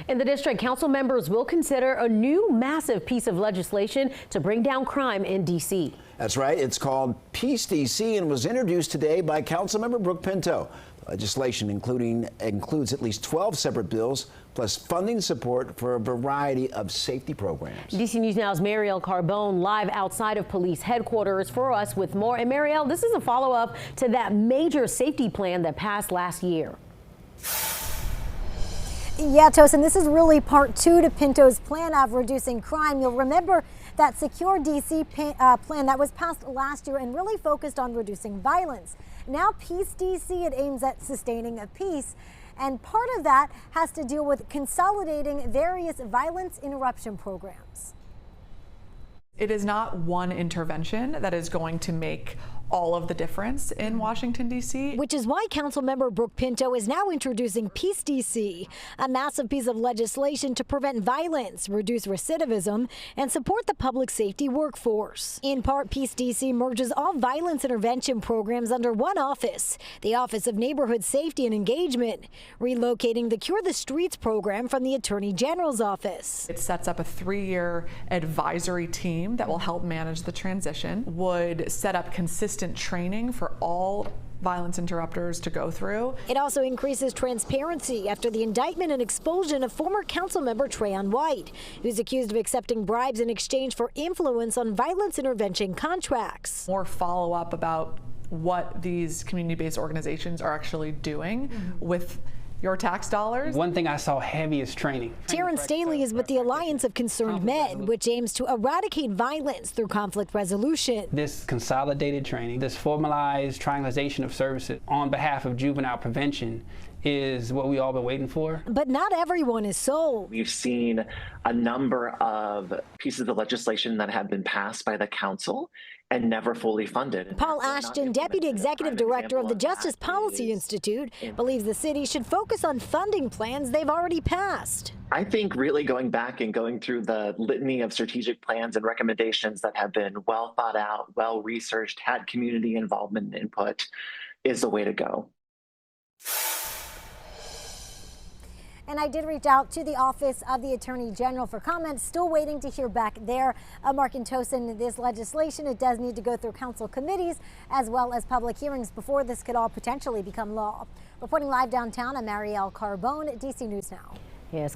In the district, council members will consider a new massive piece of legislation to bring down crime in D.C. That's right. It's called Peace DC and was introduced today by Councilmember Pinto. Legislation includes at least 12 separate bills, plus funding support for a variety of safety programs. DC News Now's Marielle Carbone live outside of police headquarters for us with more. And Marielle, this is a follow-up to that major safety plan that passed last year. Yeah, Tosin, this is really part two to Pinto's plan of reducing crime. You'll remember that Secure DC plan that was passed last year and really focused on reducing violence. Now Peace DC, it aims at sustaining a peace. And part of that has to deal with consolidating various violence interruption programs. It is not one intervention that is going to make all of the difference in Washington, D.C. Which is why Councilmember Pinto is now introducing Peace DC, a massive piece of legislation to prevent violence, reduce recidivism, and support the public safety workforce. In part, Peace DC merges all violence intervention programs under one office, the Office of Neighborhood Safety and Engagement, relocating the Cure the Streets program from the Attorney General's office. It sets up a 3-year advisory team that will help manage the transition, would set up consistent training for all violence interrupters to go through. It also increases transparency after the indictment and expulsion of former council member Trayon White, who's accused of accepting bribes in exchange for influence on violence intervention contracts. More follow-up about what these community-based organizations are actually doing with your tax dollars. One thing I saw heavy is training. Terrence Staley is with the Alliance of Concerned Men, which aims to eradicate violence through conflict resolution. This consolidated training, this formalized triangulation of services on behalf of juvenile prevention is what we all been waiting for. But not everyone is sold. We've seen a number of pieces of legislation that have been passed by the council and never fully funded. Paul Ashton, Deputy Executive Director of the Justice Policy Institute, believes the city should focus on funding plans they've already passed. I think really going back and going through the litany of strategic plans and recommendations that have been well thought out, well researched, had community involvement and input is the way to go. And I did reach out to the Office of the Attorney General for comments. Still waiting to hear back there. Mark and Tosin, this legislation, it does need to go through council committees as well as public hearings before this could all potentially become law. Reporting live downtown, I'm Marielle Carbone, DC News Now. Yes.